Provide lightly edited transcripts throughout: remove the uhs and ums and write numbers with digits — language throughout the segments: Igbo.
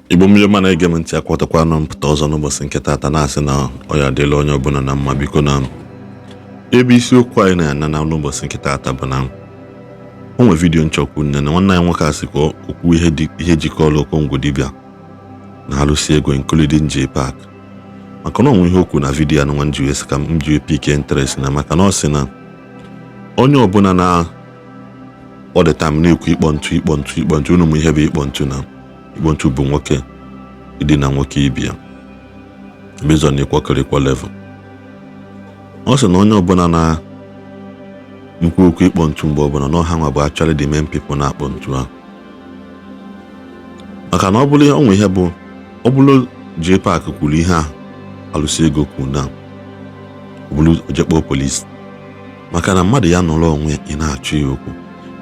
Igbo mmiri mana ege m ntị akwatakwa nọ mpụta ọzọ n'ụbọchị nke taata na-asị na ọ ya adịla onye ọbụla na mma biko na ebe isiokwu anyị na-ana na n'ụbọchị nke taata bụ na o nwere vidiyo nchọkwu nne na nwanne anyị nwoke asị ka okwu ihe jikọrọ okongwu dibịa na alụsi ego including J Park maka na onwe ihe okwu na vidiyo ya na nwa njiwe sị ka m jiwe pike interest na maka na ọ sị na onye ọbụla na ọ dị tam na-ekwu ịkpọ ntụ unu mụ ihe bụ ịkpọ ntụ na Igbo ntụ bụ nwoke ịdị na nwoke ibi ya bezọ na ịkwakọrịkwa level. Ọ sị na onye ọbụla na nkwu okwu ịkpọ ntụ mgbe ọbụla na ọha nwa bụ actually the main people na-akpọ ntụ ahụ maka na ọ bụrụ onwe ihe bụ ọ bụrụ J Park kwuru ihe a alụsi ego kwuru na ọ bụrụ ojekpọ polisi maka na mmadụ ya nọrọ onwe ị na-achụ ya okwu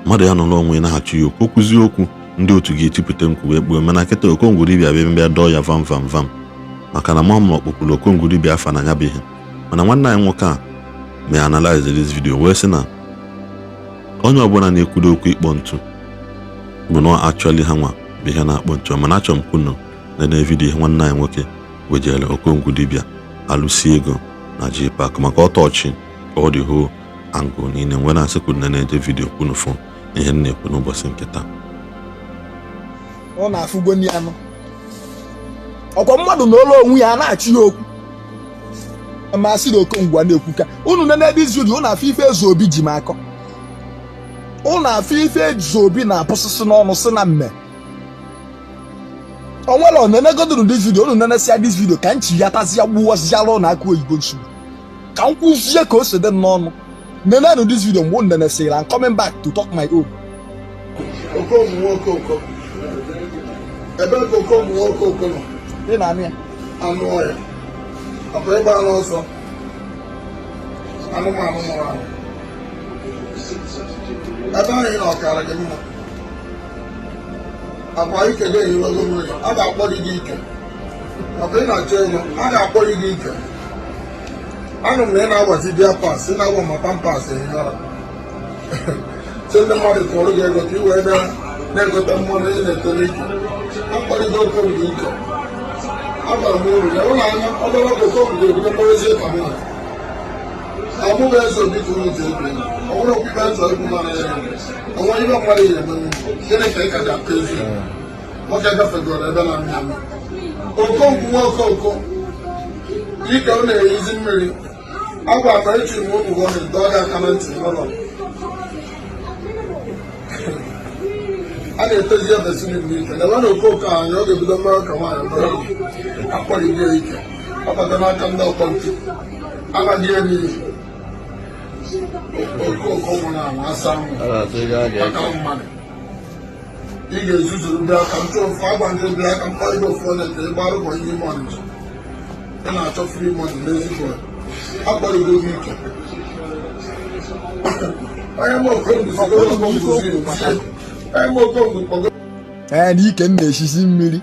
mmadụ ya nọrọ onwe ị na-achụ ya okwu okwuzi okwu ndị otu ga-etipụta nkwu wee gbuo mana kịta okongwu dibịa bịa dọọ ya vam maka na mama ọkpụkpụrụ okongwu dibịa afa na anya bụ ihe mana nwanne anyị nwoke a may analyze this video wee sị na onye ọbụla na-ekwudo okwu ịkpọ ntụ bụ na actually ha nwa bụ ihe na-akpọ ntụ mana achọ m kwunu na vidiyo ihe nwanne anyị nwoke wejere okongwu dibịa alụsi ego na J Park maka ọtọchị ka ọ dị hoo angụ niile nwere na asịkwu na-eje vidiyo kwunu fụ ihe na-ekwu n'ụbọchị nke taa. Ọ na-afụgo ndị anụ ọkwa mmadụ na ụlọ onwe ya na-achị ya okwu masị na okongwu a na-ekwu ka unu nene dis video unu afọ ife Ezeobi ji m akọ unu afọ ife Ezeobi na-apụsịsị n'ọnụ sị na mme o nwere onenegoduru dis video unu nenesia dis video ka nchi ya tazia gbuwazịala ụlọ aka oyibo nsogbu ka m kwụzie ka o si dị n'ọnụ nenenu dis video mgbe unu nenesịrị I'm coming back to talk my own. Ebe okongwu nwoke nọ Ị na-anụ ya anụ ọhịa ọkwa ịgba anụ ọsọ anụmanụ mụrụ anụ ebe ahụ ị na ọkara gị mma akwa ike ga-ehiwego mmiri a ga-akpọrị gị ike ọkwa ị na-achọ ego a ga-akpọrị gị ike anụ m na ị na-agbazi bịa pas ị na-agba ma pampas ehihara si ndị mmadụ tụọrụ gị ego ka ị wee bịa na-egote mmanụ ị na-etore ike akpọrịgo okongwu ike agbara m uru ya ụlọ anya ọbara okongwu ga-ebido mkpọrọzie ka mụ amụghị Ezeobi tụrụ ntị ebe ọbụrụ okpukpe ntọ egwu mara ya onwe ihe mmadụ ya eme gịnị ka ị ka ga-akọ ezi nwoke gafegoro ebe na mmịa okongwu nwoke oko ike ọ na-eyizi mmiri agwa ka echiri m ụmụ gọọmenti dọọ ya aka na ntị n'ụlọ a na-etezi ebesiri mgbe ike na ebe na okooko anya ọ ga-ebido mmerụ ka nwaanyị mara akpọrịgo ike ọbata n'aka ndị ọkpọ ntị anaghị eme ihe okooko nwụrụ anwụ asa aka mmadụ ị ga-ezuzuru bịa aka m chọọ ofu agwa ndị bịa aka mkparịgo ofu onye ka ị gbarụ ụbọ ihe ime ọnịcha ị na-achọ free money n'ezigbo akpọrịgo gị ike onye m na ike m na-eshizi mmiri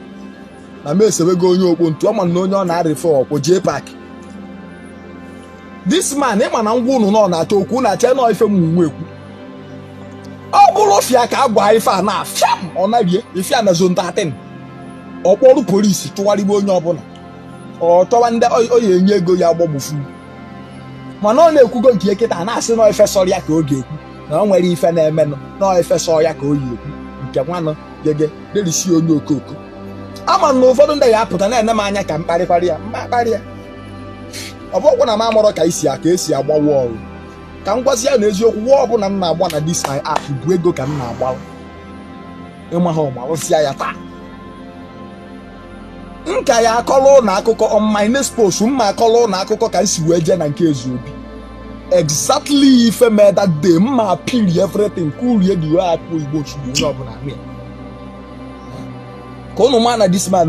na m esewego onye okpo ntụ ọma na onye ọ na-arịfe ọkpọ J Park this man ịma na ngwa unu nọ na-achọ okwu na-acha nọ ife m nwe ekwu ọ bụrụ fịa ka agwa ife a na-afịa m ọ narie ife a na zone 13 ọkpọrụ polisi chụwarịgbo onye ọbụla ọ chọwa ndị oyi enye ego ya gbọgbufu mana ọ na-ekwugo nke kịta na-asị nọ ife sọrọ ya ka ọ ga-ekwu na ọ nwere ife na-emenụ nọọ ife sọ ya ka o yi ekwu nke nwanụ gege derisi onye okoko ama na ụfọdụ ndị ga-apụta na-ene m anya ka m kparịkwarị ya mkparị ya ọ bụkwa na m amụrọ ka esi agbawa ọrụ ka m gwazi ya na eziokwu nwa ọbụla m na-agba na dis my app bụ ego ka m na-agba ịma ha ọmarụsịa ya taa nka ya akọrọ na akụkọ on my next post mma akọrọ na akụkọ ka m si wee jee na nke Ezeobi exactly ife mee that day mma piri everything kurie dị wee akpụ Igbo chugbu onye ọbụla mee ka ụnụ ma na this man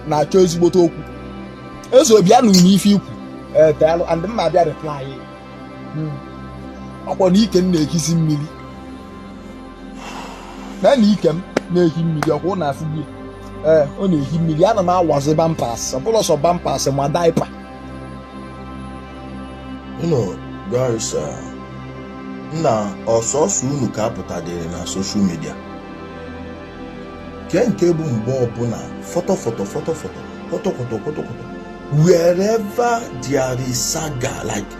na-achọ ezigbote okwu Ezeobi anụ m ife ikwu daalụ and mma bịa reply ọkwa na ike m na-ekisi mmiri na ike m na-ehi mmiri ọkwa ụnụ afụgbu ọ na-ehi mmiri ana m awazi bampas ọbụla sọ bampas ma daipa guys na ọsọsọ unu ka apụtadịrị na social media Kenkebo Mbobuna, photo. Wherever there is saga, like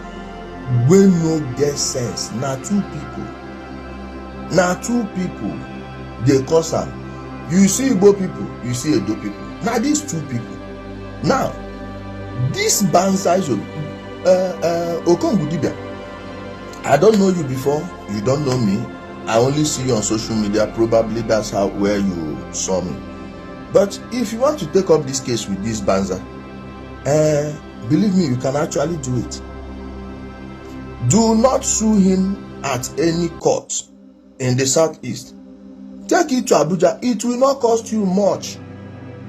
when no get sense, now two people, they cause am. You see Igbo people, you see Edo people. Now these two people. Now, this Banza is Okongudibia. I don't know you before, you don't know me. I only see you on social media. Probably that's where you saw me. But if you want to take up this case with this Banza, believe me, you can actually do it. Do not sue him at any court in the southeast. Take it to Abuja. It will not cost you much.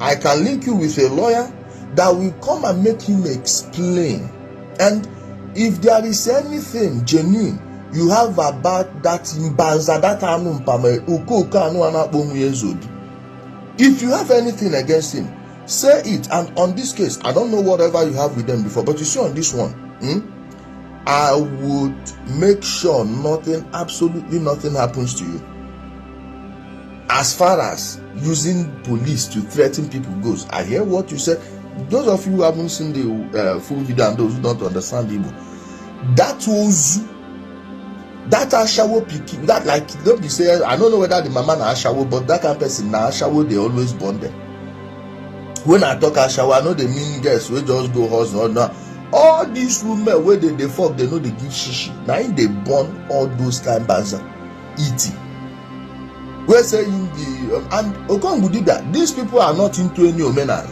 I can link you with a lawyer that will come and make him explain. And if there is anything genuine you have about that Mbanza, that Ezeobi, if you have anything against him, say it. And on this case, I don't know whatever you have with them before, but you see on this one, I would make sure absolutely nothing happens to you. As far as using police to threaten people goes, I hear what you said. Those of you who haven't seen the full video and those who don't understand Igbo, that was that Ashawo picking, that like don't be saying, I don't know whether the mama na Ashawo, but that kind of person na Ashawo, they always born them. When I talk Ashawo, I know they mean girls we just go hustle or not. All these women where they fuck, they know they give shishi. Now they born all those kind of banza eating. We're saying the and Okongudibia, these people are not into any Omenala.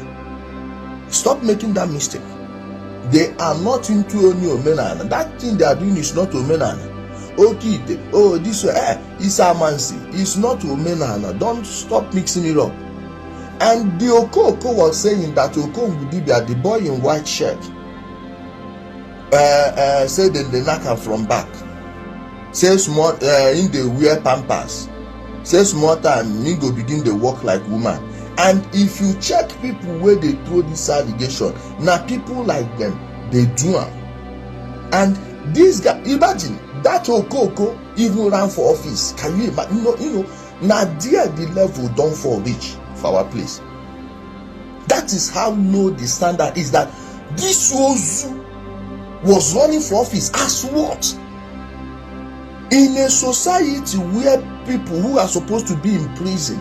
Stop making that mistake. They are not into any Omenala. That thing they are doing is not Omenala. Okay, oh, this is Amansi. It's not Omenala. Don't stop mixing it up. And the Okoko was saying that Okongudibia, the boy in white shirt, said that they knock her from back. Says more in the wear pampers. Say small time, me go begin to walk like woman. And if you check people where they throw this allegation, now people like them, they do am. And this guy, imagine that Okoko even ran for office. Can you imagine? You know, now there the level don't fall reach for our place. That is how low the standard is. That this was running for office as what? In a society where people who are supposed to be in prison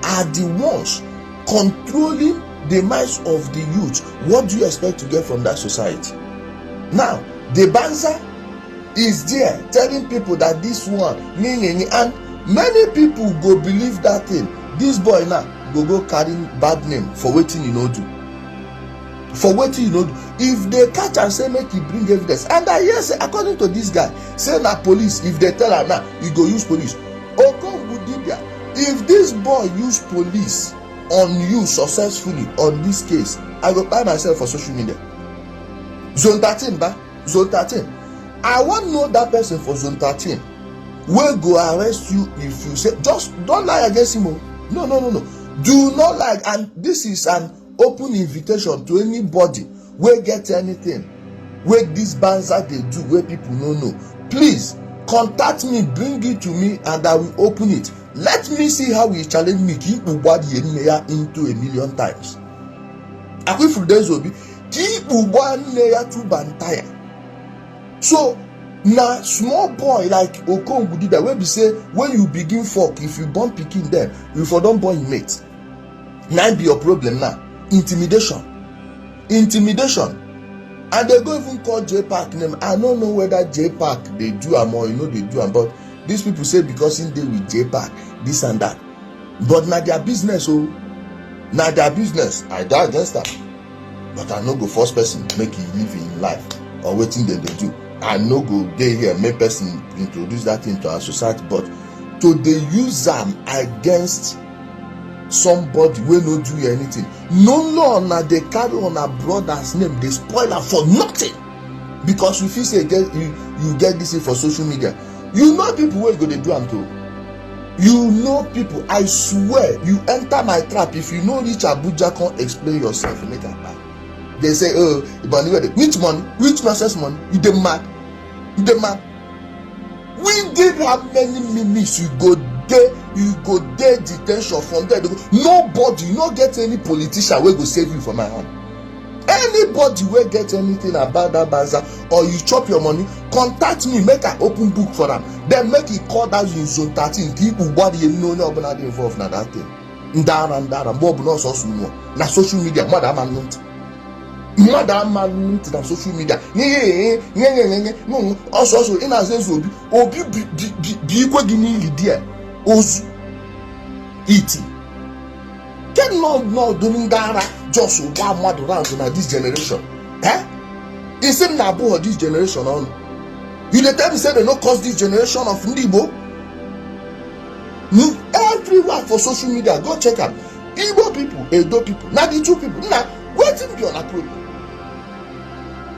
are the ones controlling the minds of the youth, what do you expect to get from that society? Now, the Banza is there telling people that this one, and many people go believe that thing. This boy now go carrying bad name for waiting you know do. For waiting you know do. If they catch and say make he bring evidence, and I hear say according to this guy, say na police, if they tell her now, he go use police. Okongudibia, if this boy use police on you successfully on this case, I go buy myself for social media. Zone 13, Zone 13. I want to know that person for Zone 13. Will go arrest you if you say, just don't lie against him. No. Do not lie. And this is an open invitation to anybody where get anything where this Banza they do where people don't know. Please contact me, bring it to me, and I will open it. Let me see how he challenge me. Keep Ubadi into 1,000,000 times. Akwi Ezeobi, keep Ubadi to Bantaya. So now small boy like Okongudibia, where we say when you begin fuck, if you born picking them, if you don't born mate. Now be your problem now. Intimidation. And they go even call J-Park name. I don't know whether J-Park they do am or they do am, but these people say because in they with J-Park, this and that. But now their business, now their business. I die against that. But I no go force person make he live in life or waiting they do. I no go dey here make person introduce that into our society, but to they use them against somebody wey no do anything. No law na they carry on a brother's name, they spoil am for nothing. Because if you say you get this for social media, you know people wey go dey do am too. You know people, I swear, you enter my trap. If you no reach Abuja, can't explain yourself, make am back. They say, oh, which money? Which nonsense money? You dey mad? We did how many minutes you go go dey detention from there. Nobody, you no get any politician wey go save you from my hand. Anybody wey get anything about that banza or you chop your money, contact me, make I open book for am. Then make e call that in zone 13. People body you know Ọmenala dey involved na that thing. Ndara Bob no so no na social media mother man na social media. Also in as Ezeobi obi bi ikwe gi ni Ili there ozu iti. Can no doing Dara just one mad around in this generation. It's in Nabu this generation on. You the tell me say they no cause this generation of Ndi Igbo. Everywhere for social media, go check out. Igbo people, Edo people, now the two people. Now, waiting be on a problem.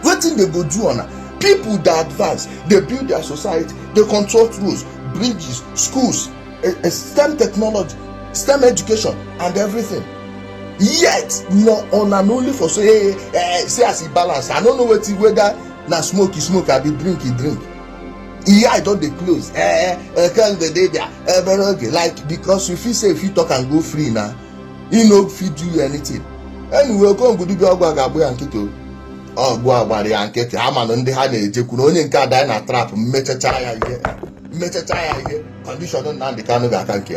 Waiting they go do on a people that advance, they build their society, they control rules, bridges, schools, STEM technology, STEM education, and everything. Yet, no on and only for say as he balance. I don't know whether na smoke, I be drink. Yeah, I don't they close. Like because if you say if you talk and go free now, you know feed you anything. Anyway, go and go do your and kito. Oh, go about and get I'm on the hand only in car die na trap, metachaya here. Condition on the kind of I can't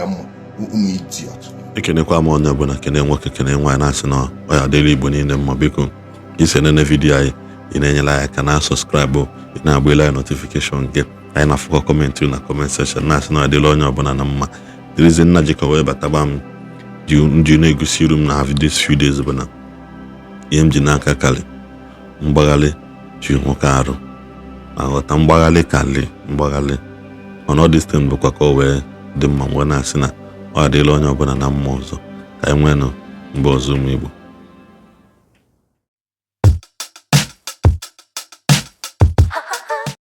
idiot. Ekenekwa m onye ọbụla kene nwoke kene nwaanyị na-asị na ọ ya dịrị Igbo niile mma. Biko ise nene vidiyo anyị ị na-enyela anyị aka na subscribe ị na-agbela anyị notification gị anyị na-afụkọ kọmentị na comment section na-asị na ọ dịrị onye ọbụla na mma. The reason nna jikọ wee bataba m ndị na-egosi iru m na have this few days bụ na ihe m ji n'aka kali mgbaghalị ji nwoke arụ aghọta mgbaghalị kali mgbaghalị ọnọdụ stem bụkwa ka o wee dị mma mgbe na-asị na ọ dịrị onye ọbụla na mma ọzọ ka anyị nwee nụ mgbe ọzọ ụmụ Igbo.